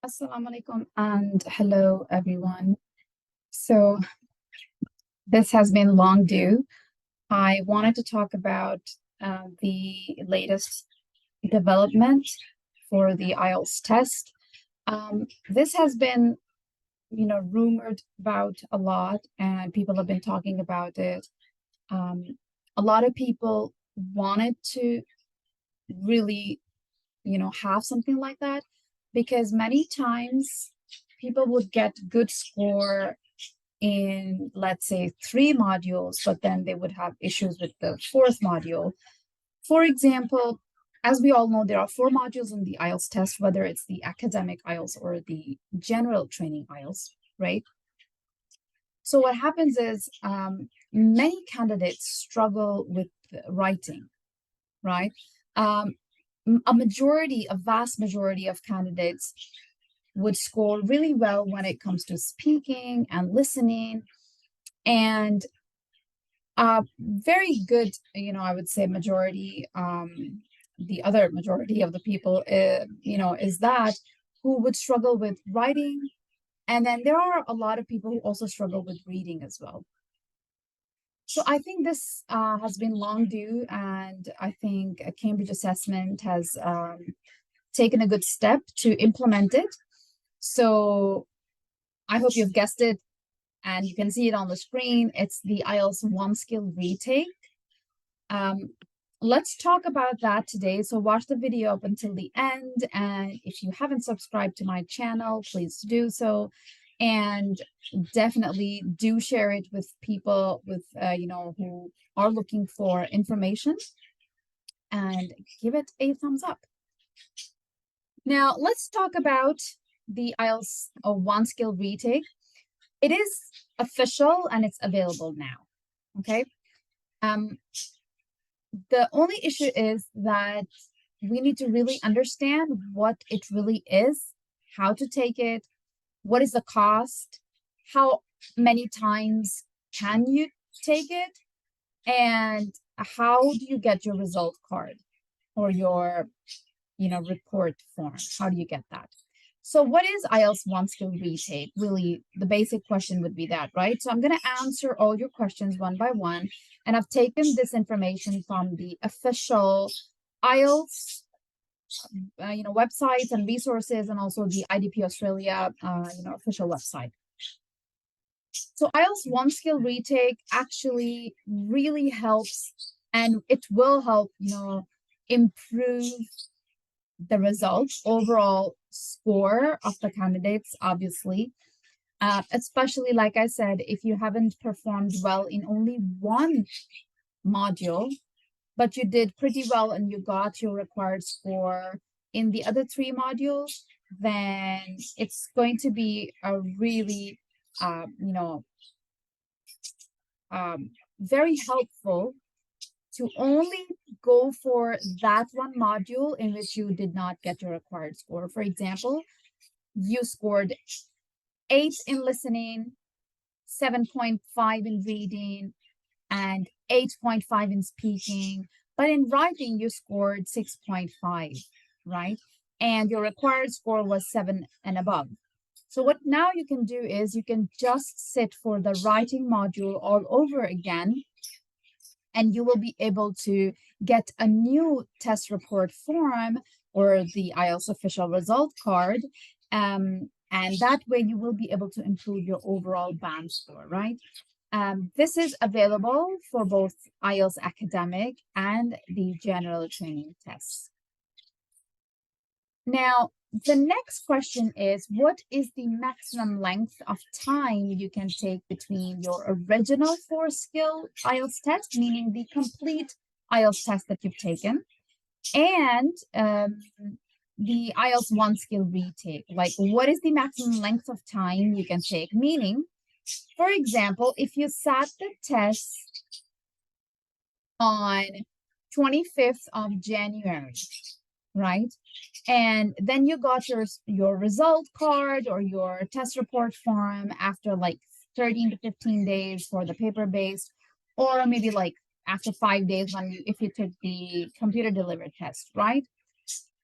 Assalamu alaikum and hello everyone. So this has been long due. I wanted to talk about the latest development for the IELTS test. This has been, rumored about a lot, and people have been talking about it. A lot of people wanted to really, have something like that because many times people would get good score in, let's say, 3 modules, but then they would have issues with the 4th module. For example, as we all know, there are 4 modules in the IELTS test, whether it's the academic IELTS or the general training IELTS, right? So what happens is many candidates struggle with writing, right? A vast majority of candidates would score really well when it comes to speaking and listening. And very good, I would say majority, the other majority of the people, is that who would struggle with writing. And then there are a lot of people who also struggle with reading as well. So I think this has been long due, and I think a Cambridge assessment has taken a good step to implement it. So I hope you've guessed it, and you can see it on the screen. It's the IELTS One Skill Retake. Let's talk about that today. So watch the video up until the end. And if you haven't subscribed to my channel, please do so. And definitely do share it with people with, who are looking for information, and give it a thumbs up. Now, let's talk about the IELTS One Skill Retake. It is official and it's available now, okay? The only issue is that we need to really understand what it really is, how to take it, what is the cost, how many times can you take it, and how do you get your result card or your, report form? How do you get that? So what is IELTS One Skill Retake? Really, the basic question would be that, right? So I'm going to answer all your questions one by one. And I've taken this information from the official IELTS, websites and resources, and also the IDP Australia, official website. So IELTS One Skill Retake actually really helps, and it will help, improve the results, overall score of the candidates, obviously. Especially, like I said, if you haven't performed well in only 1 module, but you did pretty well and you got your required score in the other 3 modules, then it's going to be a really, very helpful to only go for that 1 module in which you did not get your required score. For example, you scored 8 in listening, 7.5 in reading, and 8.5 in speaking. But in writing, you scored 6.5, right? And your required score was 7 and above. So what now you can do is you can just sit for the writing module all over again, and you will be able to get a new test report form or the IELTS official result card. And that way you will be able to improve your overall band score, right? This is available for both IELTS academic and the general training tests. Now, the next question is, what is the maximum length of time you can take between your original 4-skill IELTS test, meaning the complete IELTS test that you've taken, and the IELTS One Skill Retake? Like, what is the maximum length of time you can take? Meaning, for example, if you sat the test on 25th of January, right? And then you got your result card or your test report form after like 13 to 15 days for the paper-based, or maybe like after 5 days if you took the computer delivered test, right?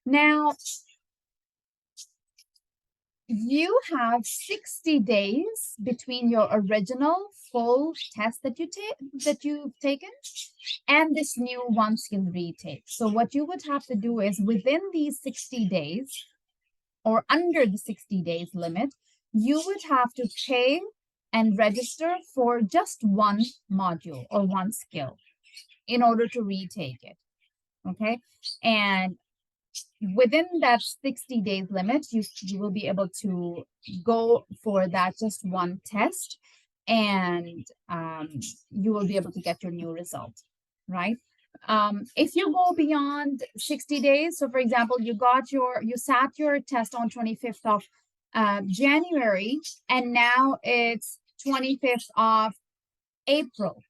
Now, you have 60 days between your original full test that you've taken and this new one skill retake. So what you would have to do is within these 60 days or under the 60 days limit, you would have to pay and register for just one module or one skill in order to retake it. Okay. And within that 60 days limit, you will be able to go for that just one test, and you will be able to get your new result, right? If you go beyond 60 days, so for example, you sat your test on 25th of January, and now it's 25th of April,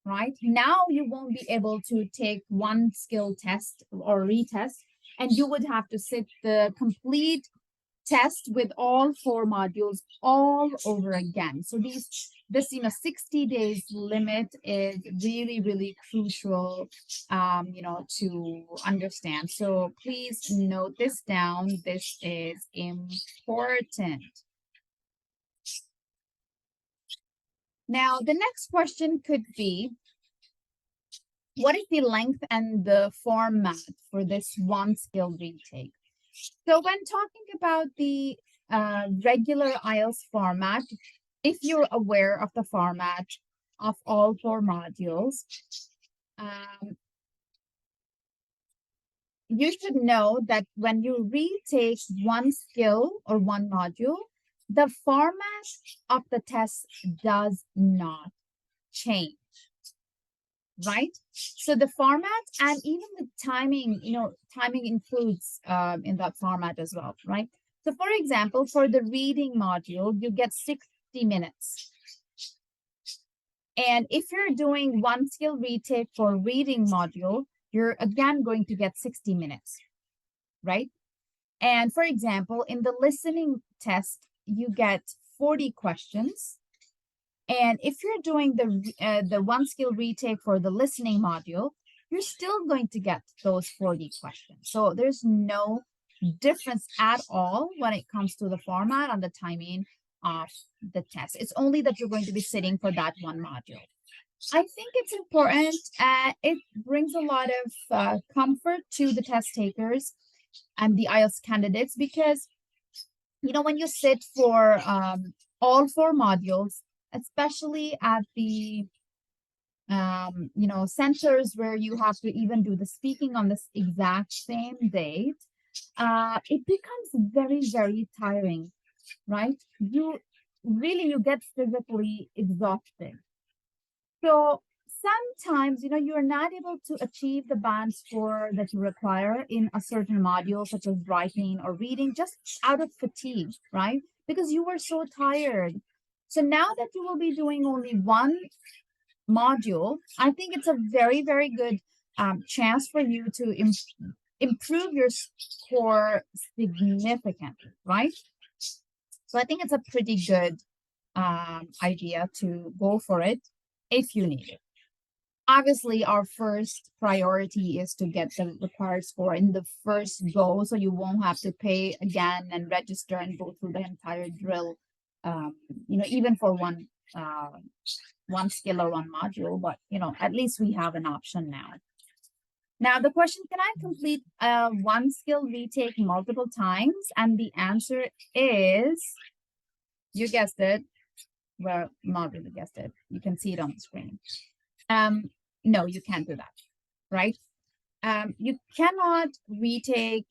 right? Now you won't be able to take one skill test or retest, and you would have to sit the complete test with all 4 modules all over again. So this 60 days limit is really, really crucial, to understand. So please note this down. This is important. Now, the next question could be, what is the length and the format for this one skill retake? So when talking about the regular IELTS format, if you're aware of the format of all 4 modules, you should know that when you retake one skill or one module, the format of the test does not change, right? So the format and even the timing, timing includes in that format as well, right? So for example, for the reading module, you get 60 minutes. And if you're doing one skill retake for reading module, you're again going to get 60 minutes, right? And for example, in the listening test, you get 40 questions. And if you're doing the one skill retake for the listening module, you're still going to get those 40 questions. So there's no difference at all when it comes to the format and the timing of the test. It's only that you're going to be sitting for that one module. I think it's important. It brings a lot of comfort to the test takers and the IELTS candidates because, when you sit for all 4 modules, especially at the centers where you have to even do the speaking on this exact same date, it becomes very, very tiring, right? You get physically exhausted. So sometimes, you're not able to achieve the band score that you require in a certain module, such as writing or reading, just out of fatigue, right? Because you were so tired. So now that you will be doing only one module, I think it's a very, very good chance for you to improve your score significantly, right? So I think it's a pretty good idea to go for it if you need it. Obviously, our first priority is to get the required score in the first go, so you won't have to pay again and register and go through the entire drill, even for one skill or one module, but, at least we have an option now. Now, the question, can I complete one skill retake multiple times? And the answer is, you guessed it. Well, not really guessed it. You can see it on the screen. No, you can't do that, right? You cannot retake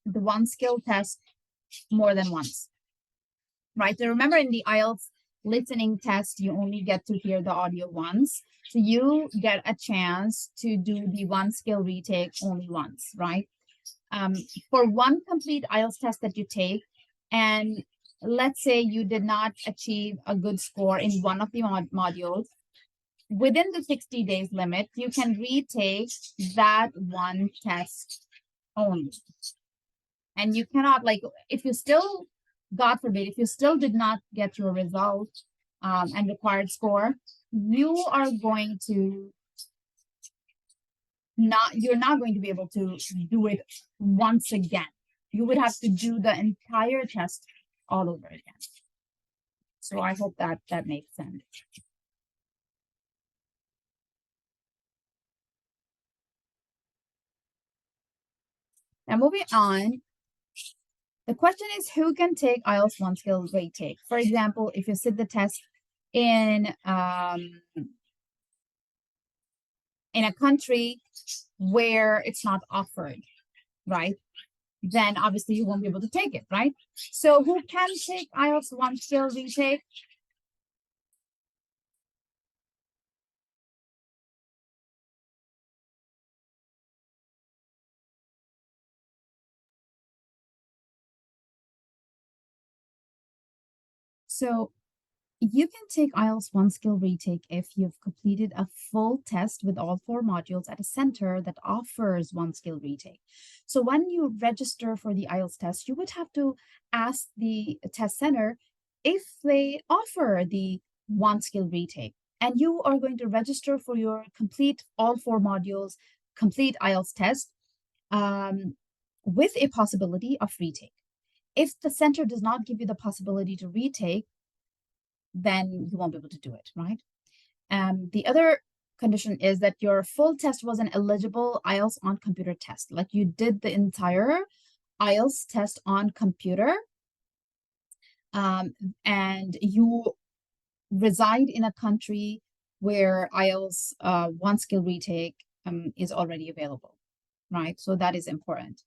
the one skill test more than once, right? So remember, in the IELTS listening test, you only get to hear the audio once. So you get a chance to do the one skill retake only once, right? For one complete IELTS test that you take, and let's say you did not achieve a good score in one of the modules, within the 60 days limit, you can retake that one test only. And you cannot, if you still, God forbid, if you still did not get your result and required score, you're not going to be able to do it once again. You would have to do the entire test all over again. So I hope that that makes sense. Now moving on, the question is who can take IELTS One Skill Retake? For example, if you sit the test in a country where it's not offered, right? Then obviously you won't be able to take it, right? So who can take IELTS One Skill Retake? So you can take IELTS One Skill Retake if you've completed a full test with all 4 modules at a center that offers One Skill Retake. So when you register for the IELTS test, you would have to ask the test center if they offer the One Skill Retake. And you are going to register for your complete all 4 modules, complete IELTS test with a possibility of retake. If the center does not give you the possibility to retake, then you won't be able to do it, right? The other condition is that your full test was an eligible IELTS on computer test. Like you did the entire IELTS test on computer, and you reside in a country where IELTS One Skill Retake is already available, right? So that is important.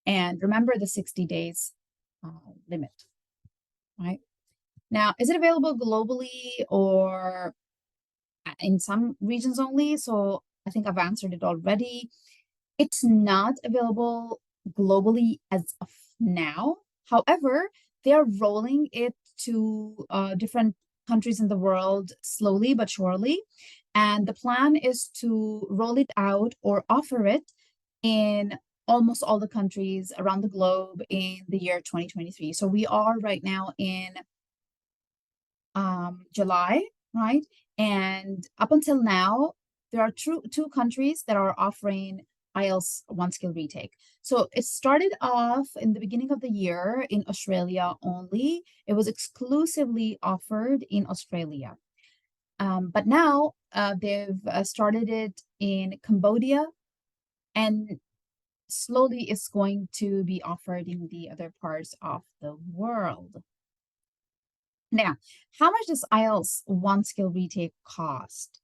And remember the 60 days limit, right? Now, is it available globally or in some regions only? So I think I've answered it already. It's not available globally as of now. However, they are rolling it to different countries in the world slowly but surely. And the plan is to roll it out or offer it in almost all the countries around the globe in the year 2023. So we are right now in July, right? And up until now, there are two countries that are offering IELTS One Skill Retake. So it started off in the beginning of the year in Australia only. It was exclusively offered in Australia. But now they've started it in Cambodia, and slowly it's going to be offered in the other parts of the world. Now, how much does IELTS One Skill Retake cost?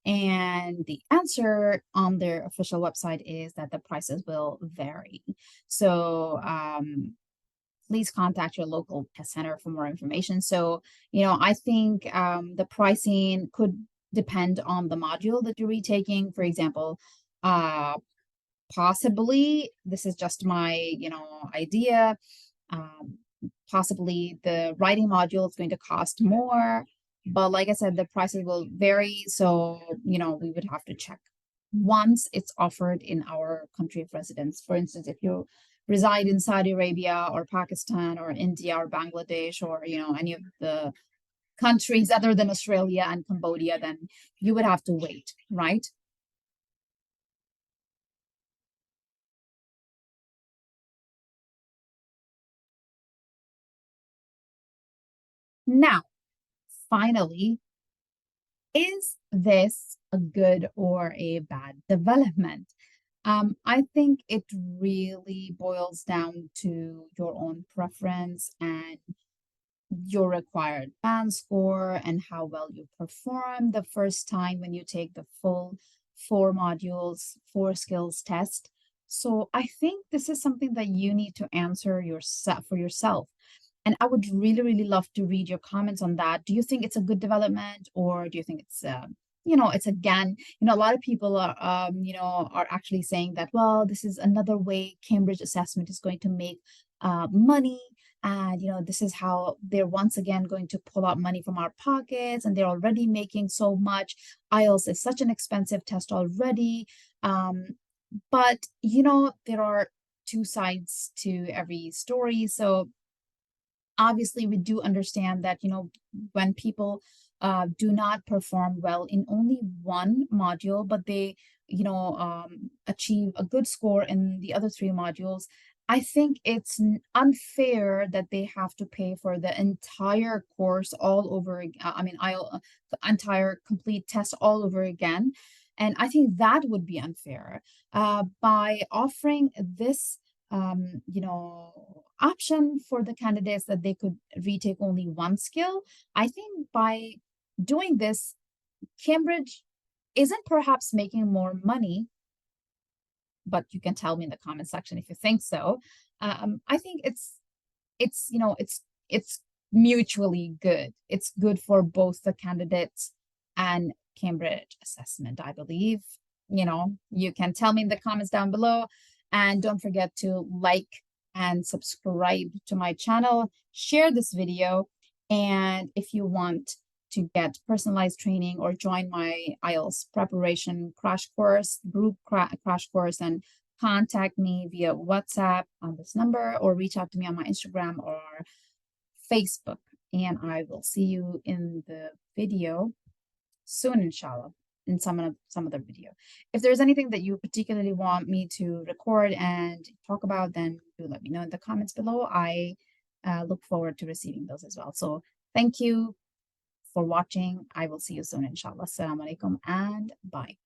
And the answer on their official website is that the prices will vary. So please contact your local test center for more information. So, I think the pricing could depend on the module that you're retaking. For example, possibly, this is just my, idea, possibly the writing module is going to cost more, but like I said, the prices will vary. So, we would have to check once it's offered in our country of residence. For instance, if you reside in Saudi Arabia or Pakistan or India or Bangladesh or, any of the countries other than Australia and Cambodia, then you would have to wait, right? Now, finally, is this a good or a bad development? I think it really boils down to your own preference and your required band score and how well you perform the first time when you take the full 4 modules, 4 skills test. So I think this is something that you need to answer yourself for yourself. And I would really, really love to read your comments on that. Do you think it's a good development, or do you think it's, it's again, a lot of people are, are actually saying that, well, this is another way Cambridge assessment is going to make money. And, this is how they're once again going to pull out money from our pockets, and they're already making so much. IELTS is such an expensive test already. But, there are 2 sides to every story. So obviously we do understand that, when people do not perform well in only one module, but they, achieve a good score in the other 3 modules, I think it's unfair that they have to pay for the entire course all over. I mean, the entire complete test all over again, and I think that would be unfair. By offering this, option for the candidates that they could retake only one skill, I think by doing this, Cambridge isn't perhaps making more money, but you can tell me in the comment section if you think so. I think it's mutually good. It's good for both the candidates and Cambridge assessment, I believe. You can tell me in the comments down below, and don't forget to like and subscribe to my channel, share this video, and if you want to get personalized training or join my IELTS preparation crash course, group crash course, and contact me via WhatsApp on this number or reach out to me on my Instagram or Facebook. And I will see you in the video soon, inshallah, in some other video. If there's anything that you particularly want me to record and talk about, then do let me know in the comments below. I look forward to receiving those as well. So thank you for watching. I will see you soon, inshallah. Assalamu alaikum and bye.